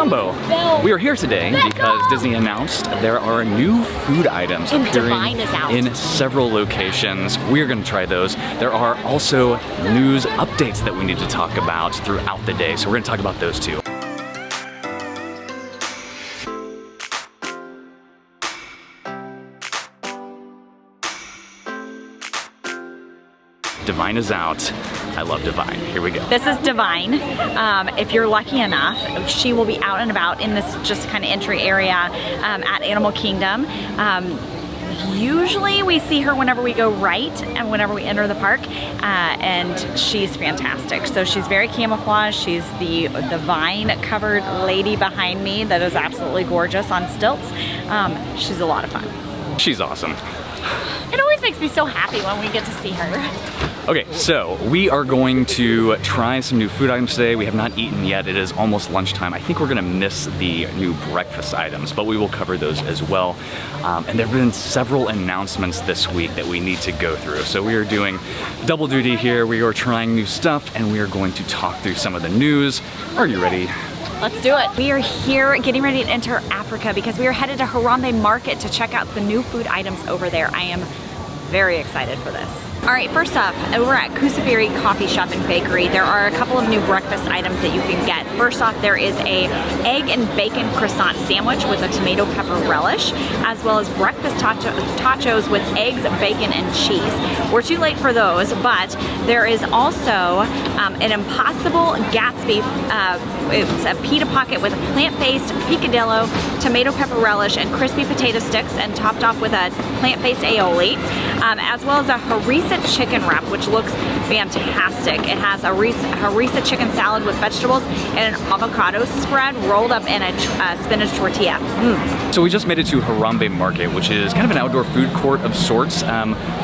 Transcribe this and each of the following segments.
combo. We are here today because Disney announced there are new food items appearing in several locations. We're going to try those. There are also news updates that we need to talk about throughout the day, so we're going to talk about those too. Divine is out. I love Divine. Here we go. This is Divine. If you're lucky enough, she will be out and about in this just kind of entry area at Animal Kingdom. Usually we see her whenever we go right and whenever we enter the park, and she's fantastic. So she's very camouflaged. She's the vine-covered lady behind me that is absolutely gorgeous on stilts. She's a lot of fun. She's awesome. It always makes me so happy when we get to see her. Okay, so we are going to try some new food items today. We have not eaten yet. It is almost lunchtime. I think we're gonna miss the new breakfast items, but we will cover those as well. And there have been several announcements this week that we need to go through. So we are doing double duty here. We are trying new stuff and we are going to talk through some of the news. Are you ready? Let's do it. We are here getting ready to enter Africa because we are headed to Harambe Market to check out the new food items over there. I am very excited for this. All right, first up, over at Pizzafari Coffee Shop and Bakery, there are a couple of new breakfast items that you can get. First off, there is a egg and bacon croissant sandwich with a tomato pepper relish, as well as breakfast tacos with eggs, bacon, and cheese. We're too late for those, but there is also an Impossible Gatsby. It's a pita pocket with a plant-based picadillo, tomato pepper relish, and crispy potato sticks, and topped off with a plant-based aioli, as well as a harissa chicken wrap, which looks fantastic. It has a harissa chicken salad with vegetables and an avocado spread rolled up in a spinach tortilla. So we just made it to Harambe Market, which is kind of an outdoor food court of sorts.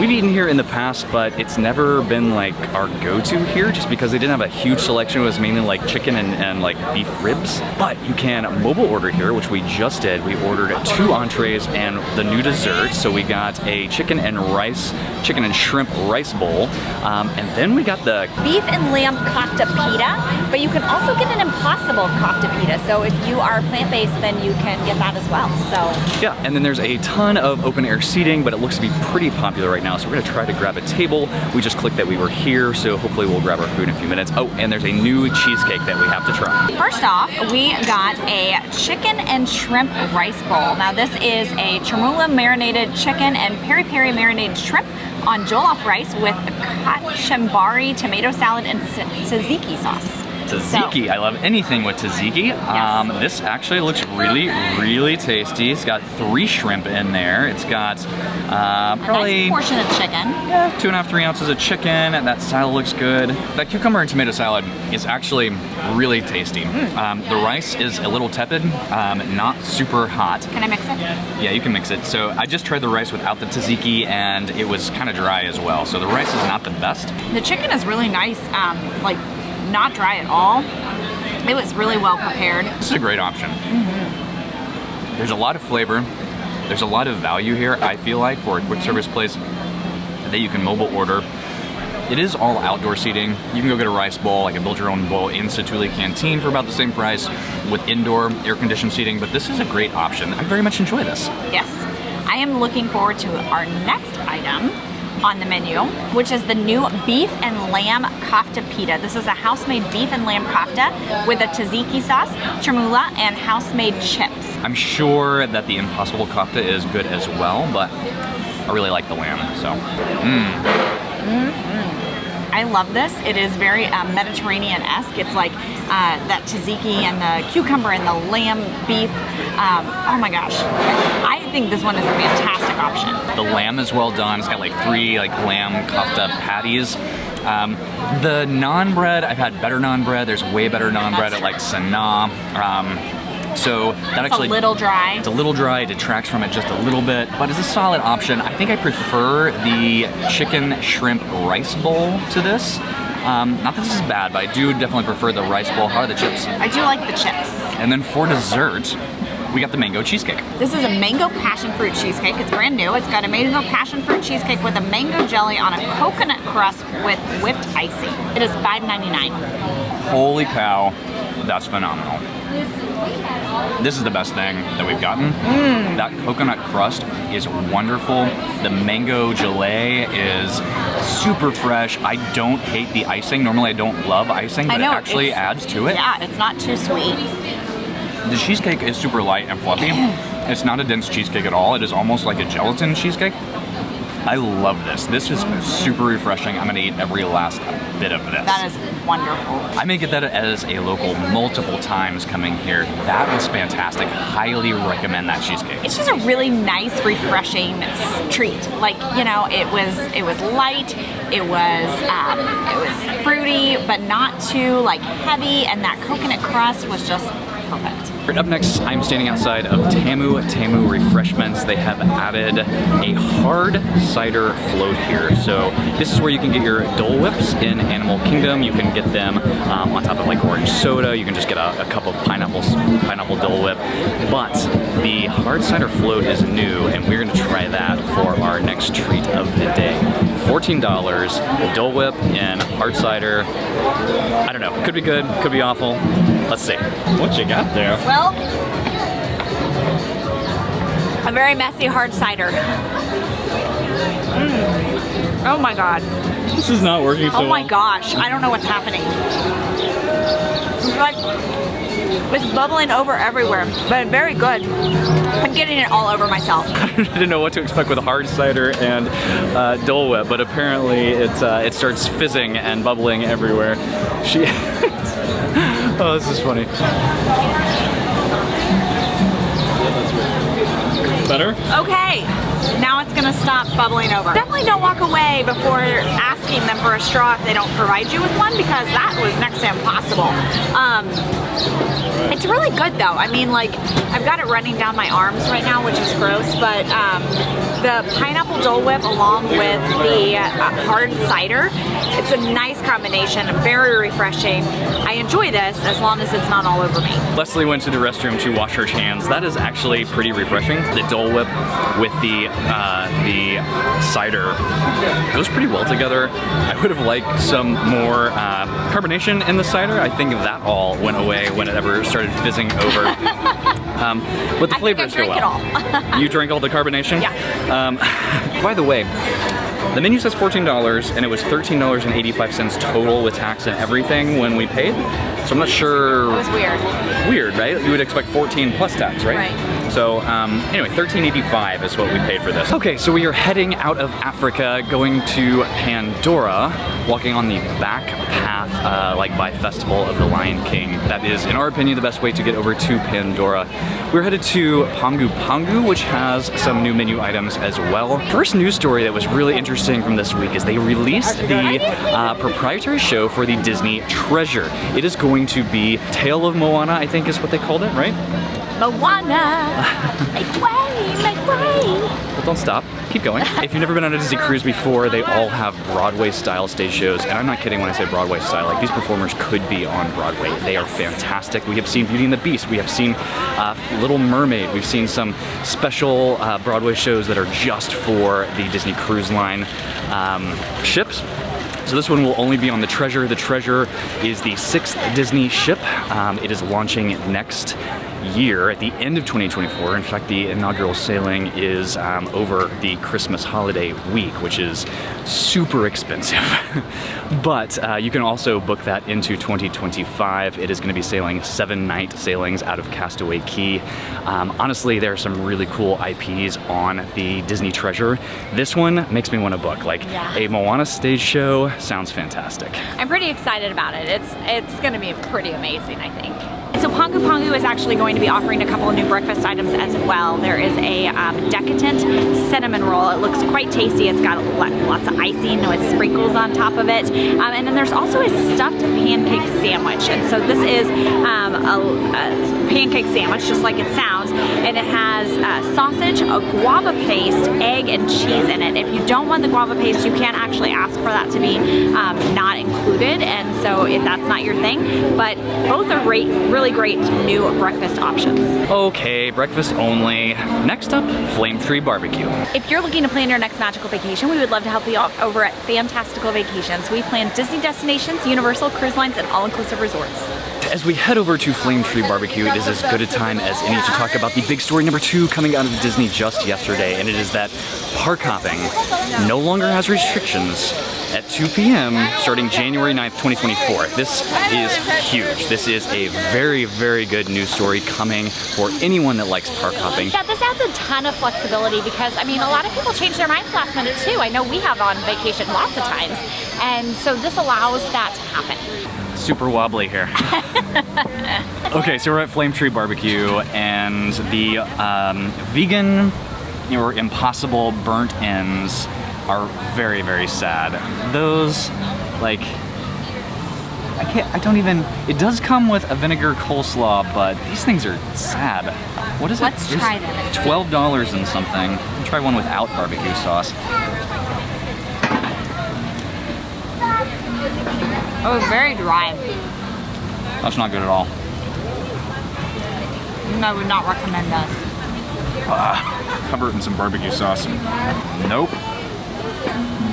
We've eaten here in the past, but it's never been like our go-to here just because they didn't have a huge selection. It was mainly like chicken and like beef ribs. But you can mobile order here, which we just did. We ordered 2 entrees and the new dessert. So we got a chicken and shrimp rice bowl, and then we got the beef and lamb kofta pita, but you can also get an Impossible kofta pita. So if you are plant-based, then you can get that as well. So yeah, and then there's a ton of open air seating, but it looks to be pretty popular right now. So we're gonna try to grab a table. We just clicked that we were here, so hopefully we'll grab our food in a few minutes. Oh, and there's a new cheesecake that we have to try. First off, we got a chicken and shrimp rice bowl. Now this is a chermoula marinated chicken and peri-peri marinated shrimp on jollof rice with kachumbari, tomato salad, and tzatziki sauce. Tzatziki, I love anything with tzatziki. Yes. This actually looks really, really tasty. It's got 3 shrimp in there. It's got probably a nice portion of chicken. Yeah, 2.5 to 3 ounces of chicken. That salad looks good. That cucumber and tomato salad is actually really tasty. The rice is a little tepid, not super hot. Can I mix it? Yeah, you can mix it. So I just tried the rice without the tzatziki, and it was kind of dry as well. So the rice is not the best. The chicken is really nice, like not dry at all. It was really well prepared. This is a great option. There's a lot of flavor. There's a lot of value here, I feel like, for a quick service place that you can mobile order. It is all outdoor seating. You can go get a rice bowl, like a build your own bowl in Satuli Canteen for about the same price with indoor air-conditioned seating, but this is a great option. I very much enjoy this. Yes. I am looking forward to our next item on the menu, which is the new beef and lamb kofta pita. This is a house-made beef and lamb kofta with a tzatziki sauce, chermoula, and house-made chips. I'm sure that the Impossible kofta is good as well, but I really like the lamb, so. I love this. It is very Mediterranean-esque. It's like that tzatziki and the cucumber and the lamb beef. Oh my gosh. I think this one is a fantastic option. The lamb is well done. It's got like 3 lamb kofta patties. The naan bread, I've had better naan bread. There's way better naan bread at like Sanaa. So that actually, it's a little dry. It's a little dry, it detracts from it just a little bit, but it's a solid option. I think I prefer the chicken shrimp rice bowl to this. Not that this is bad, but I do definitely prefer the rice bowl. How are the chips? I do like the chips. And then for dessert, we got the mango cheesecake. This is a mango passion fruit cheesecake. It's brand new. It's got a mango passion fruit cheesecake with a mango jelly on a coconut crust with whipped icing. It is $5.99. Holy cow, that's phenomenal. This is the best thing that we've gotten. That coconut crust is wonderful. The mango gelée is super fresh. I don't hate the icing. Normally I don't love icing, but it actually adds to it. Yeah, it's not too sweet. The cheesecake is super light and fluffy. It's not a dense cheesecake at all. It is almost like a gelatin cheesecake. I love this. This is super refreshing. I'm gonna eat every last bit of this. That is wonderful. I may get that as a local multiple times coming here. That was fantastic. Highly recommend that cheesecake. It's just a really nice, refreshing treat. Like, you know, it was light, it was fruity, but not too like heavy, and that coconut crust was just perfect. Up next, I'm standing outside of Tamu Refreshments. They have added a hard cider float here. So this is where you can get your Dole Whips in Animal Kingdom. You can get them on top of like orange soda. You can just get a cup of pineapple Dole Whip. But the hard cider float is new, and we're gonna try that for our next treat of the day. $14, Dole Whip and hard cider. I don't know, could be good, could be awful. Let's see. What you got there? Well, a very messy hard cider. Oh my god. This is not working so well. Oh my gosh, I don't know what's happening. It's like, it's bubbling over everywhere, but very good. I'm getting it all over myself. I didn't know what to expect with hard cider and Dole Whip, but apparently it starts fizzing and bubbling everywhere. Oh, this is funny. Better? Okay, now it's gonna stop bubbling over. Definitely don't walk away before asking them for a straw if they don't provide you with one, because that was next to impossible. It's really good though. I mean, like, I've got it running down my arms right now, which is gross, but the pineapple Dole Whip along with the hard cider, it's a nice combination, very refreshing. I enjoy this as long as it's not all over me. Leslie went to the restroom to wash her hands. That is actually pretty refreshing. The Dole Whip with the cider goes pretty well together. I would have liked some more carbonation in the cider. I think that all went away when it ever started fizzing over. But the flavors go well. You drank all the carbonation? Yeah. By the way, the menu says $14 and it was $13.85 total with tax and everything when we paid. So I'm not sure. That was weird. Weird, right? You would expect 14 plus tax, right? Right. So anyway, $13.85 is what we paid for this. Okay, so we are heading out of Africa, going to Pandora, walking on the back path, like by Festival of the Lion King. That is, in our opinion, the best way to get over to Pandora. We're headed to Pangu Pangu, which has some new menu items as well. First news story that was really interesting from this week is they released the proprietary show for the Disney Treasure. It is going to be Tale of Moana, I think is what they called it, right? Moana, make way, make way. But don't stop, keep going. If you've never been on a Disney cruise before, they all have Broadway style stage shows. And I'm not kidding when I say Broadway style, like these performers could be on Broadway. They are fantastic. We have seen Beauty and the Beast, we have seen Little Mermaid, we've seen some special Broadway shows that are just for the Disney Cruise Line ships. So this one will only be on the Treasure. The Treasure is the 6th Disney ship. It is launching next year at the end of 2024. In fact, the inaugural sailing is over the Christmas holiday week, which is super expensive. But you can also book that into 2025. It is going to be sailing 7-night sailings out of Castaway Cay. Honestly, there are some really cool IPs on the Disney Treasure. This one makes me want to book. Like a Moana stage show sounds fantastic. I'm pretty excited about it. It's going to be pretty amazing, I think. So Pangu Pangu is actually going to be offering a couple of new breakfast items as well. There is a decadent cinnamon roll. It looks quite tasty. It's got lots of icing with sprinkles on top of it. And then there's also a stuffed pancake sandwich. And so this is a pancake sandwich, just like it sounds. And it has sausage, a guava paste, egg, and cheese in it. If you don't want the guava paste, you can actually ask for that to be not included. And so if that's not your thing, but both are really great new breakfast options. Okay, breakfast only. Next up, Flame Tree Barbecue. If you're looking to plan your next magical vacation, we would love to help you out over at Fantastical Vacations. We plan Disney destinations, Universal cruise lines, and all-inclusive resorts. as we head over to Flame Tree Barbecue, it is as good a time as any to talk about the big story number 2 coming out of Disney just yesterday, and it is that park hopping no longer has restrictions at 2 p.m. starting January 9th, 2024. This is huge. This is a very, very good news story coming for anyone that likes park hopping. Yeah, this adds a ton of flexibility because, I mean, a lot of people change their minds last minute too. I know we have on vacation lots of times, and so this allows that to happen. Super wobbly here. Okay, so we're at Flame Tree Barbecue, and the vegan or impossible burnt ends are very, very sad. Those, like, I don't even, it does come with a vinegar coleslaw, but these things are sad. What is it? Let's try them. $12 and something. I'll try one without barbecue sauce. Oh, it's very dry. That's not good at all. I would not recommend this. Cover it in some barbecue sauce. Nope.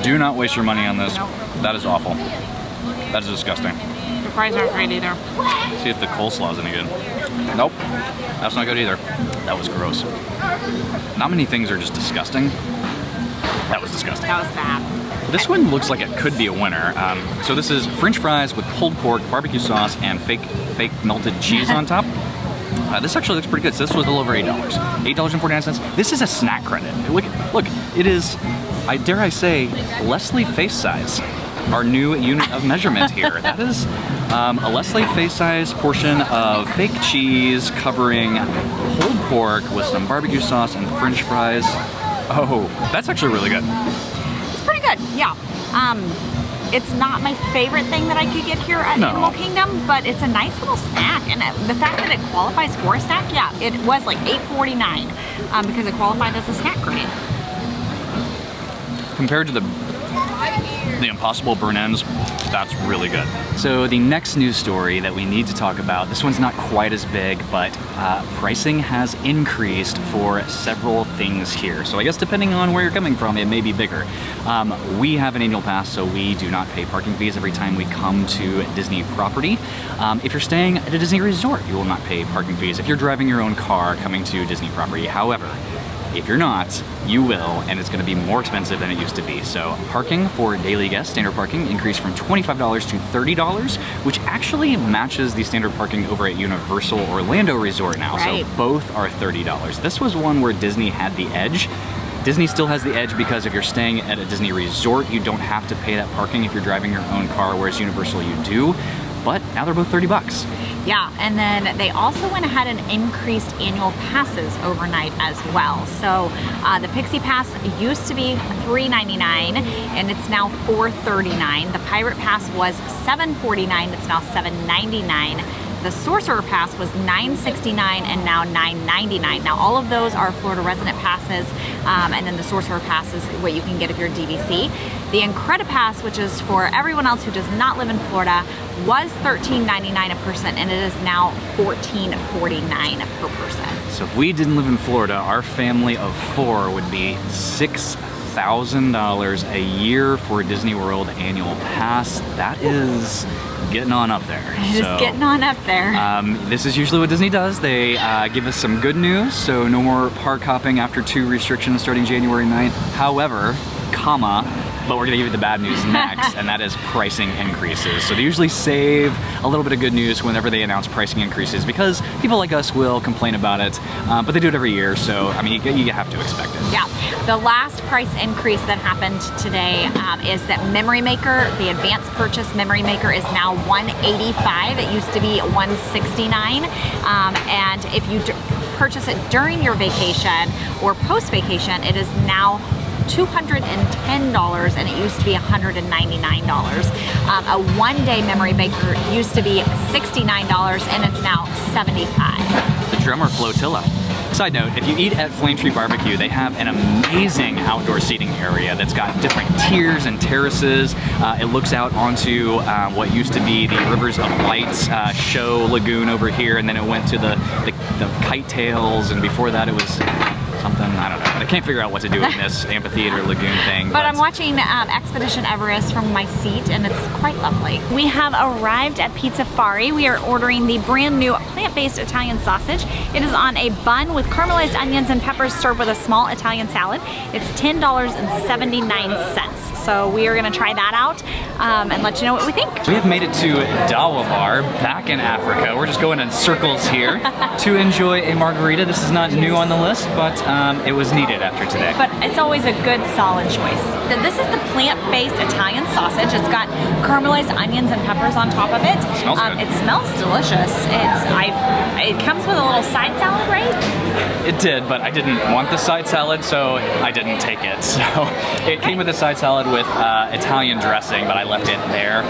Do not waste your money on this. Nope. That is awful. That is disgusting. The fries aren't great either. See if the coleslaw is any good. Nope. That's not good either. That was gross. Not many things are just disgusting. That was disgusting. That was bad. This one looks like it could be a winner. So this is French fries with pulled pork, barbecue sauce, and fake melted cheese on top. This actually looks pretty good. So this was a little over $8. $8.49. This is a snack credit. Look, it is, dare I say, Leslie face size. Our new unit of measurement here. That is a Leslie face size portion of fake cheese covering pulled pork with some barbecue sauce and French fries. Oh, that's actually really good. It's pretty good, yeah. It's not my favorite thing that I could get here at Animal Kingdom, but it's a nice little snack. And the fact that it qualifies for a snack, yeah, it was like $8.49 because it qualified as a snack grade. Compared to the Impossible Burn Ends, that's really good. So the next news story that we need to talk about, this one's not quite as big, but pricing has increased for several things here. So I guess depending on where you're coming from, it may be bigger. We have an annual pass, so we do not pay parking fees every time we come to Disney property. If you're staying at a Disney resort, you will not pay parking fees if you're driving your own car coming to Disney property. However, if you're not, you will, and it's going to be more expensive than it used to be. So parking for daily guests, standard parking, increased from $25 to $30, which actually matches the standard parking over at Universal Orlando Resort now. Right. So both are $30. This was one where Disney had the edge. Disney still has the edge because if you're staying at a Disney resort, you don't have to pay that parking if you're driving your own car, whereas Universal you do. But now they're both $30. Yeah, and then they also went ahead and increased annual passes overnight as well. So the Pixie Pass used to be $3.99 and it's now $4.39. The Pirate Pass was $7.49, it's now $7.99. The Sorcerer Pass was $9.69 and now $9.99. Now all of those are Florida resident passes, and then the Sorcerer Pass is what you can get if you're DVC. The Incredipass, which is for everyone else who does not live in Florida, was $13.99 a person, and it is now $14.49 per person. So if we didn't live in Florida, our family of 4 would be $6,000 a year for a Disney World annual pass. That is getting on up there. It is getting on up there. This is usually what Disney does. They give us some good news, so no more park hopping after 2 restrictions starting January 9th. However, but we're gonna give you the bad news next, and that is pricing increases. So they usually save a little bit of good news whenever they announce pricing increases because people like us will complain about it, but they do it every year, so I mean, you have to expect it. Yeah, the last price increase that happened today is that Memory Maker, the advanced purchase Memory Maker is now $185. It used to be $169, and if you purchase it during your vacation or post-vacation, it is now $210 and it used to be $199. A one-day Memory Maker used to be $69 and it's now $75. The Drummer Flotilla. Side note, if you eat at Flame Tree Barbecue, they have an amazing outdoor seating area that's got different tiers and terraces. It looks out onto what used to be the Rivers of Lights show lagoon over here, and then it went to the kite tails, and before that it was something. I don't know. I can't figure out what to do in this amphitheater lagoon thing. But I'm watching Expedition Everest from my seat, and it's quite lovely. We have arrived at Pizzafari. We are ordering the brand new plant-based Italian sausage. It is on a bun with caramelized onions and peppers served with a small Italian salad. It's $10.79. So we are gonna try that out and let you know what we think. We have made it to Dawamar, back in Africa. We're just going in circles here to enjoy a margarita. This is not new on the list, but it was needed after today. But it's always a good solid choice. This is the plant-based Italian sausage. It's got caramelized onions and peppers on top of it. Smells good. It smells delicious. It comes with a little side salad, right? It did, but I didn't want the side salad, so I didn't take it. So it came with a side salad with Italian dressing, but I left it there.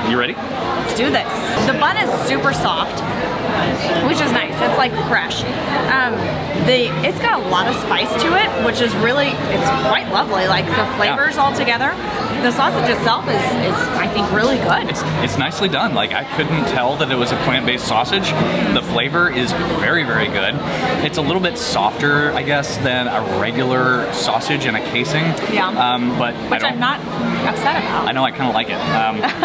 You ready? Let's do this. The bun is super soft, which is nice. It's like fresh. It's got a lot of spice to it, which is really, it's quite lovely. Like the flavors all together. The sausage itself is I think really good. It's nicely done. Like I couldn't tell that it was a plant-based sausage. The flavor is very, very good. It's a little bit softer, I guess, than a regular sausage in a casing. Yeah. But which I'm not upset about. I know, I kind of like it.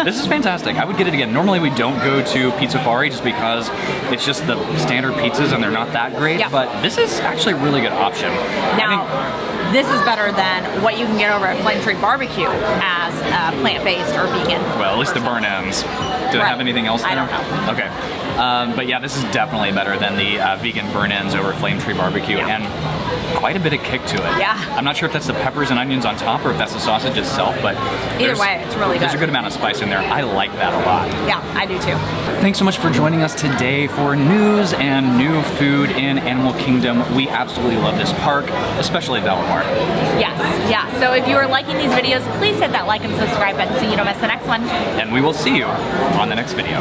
This is fantastic. I would get it again. Normally we don't go to Pizzafari just because it's just the standard pizzas and they're not that great. Yeah. But this is actually a really good option. Now, this is better than what you can get over at Flame Tree Barbecue as plant-based or vegan. Well, at least the burn ends. Do they have anything else there? I don't know. Okay. But yeah, this is definitely better than the vegan burn ends over Flame Tree Barbecue, and quite a bit of kick to it. Yeah. I'm not sure if that's the peppers and onions on top or if that's the sausage itself, but either way, it's really good. There's a good amount of spice in there. I like that a lot. Yeah, I do too. Thanks so much for joining us today for news and new food in Animal Kingdom. We absolutely love this park, especially Dawamar. Yes, yeah. So if you are liking these videos, please hit that like and subscribe button so you don't miss the next one. And we will see you on the next video.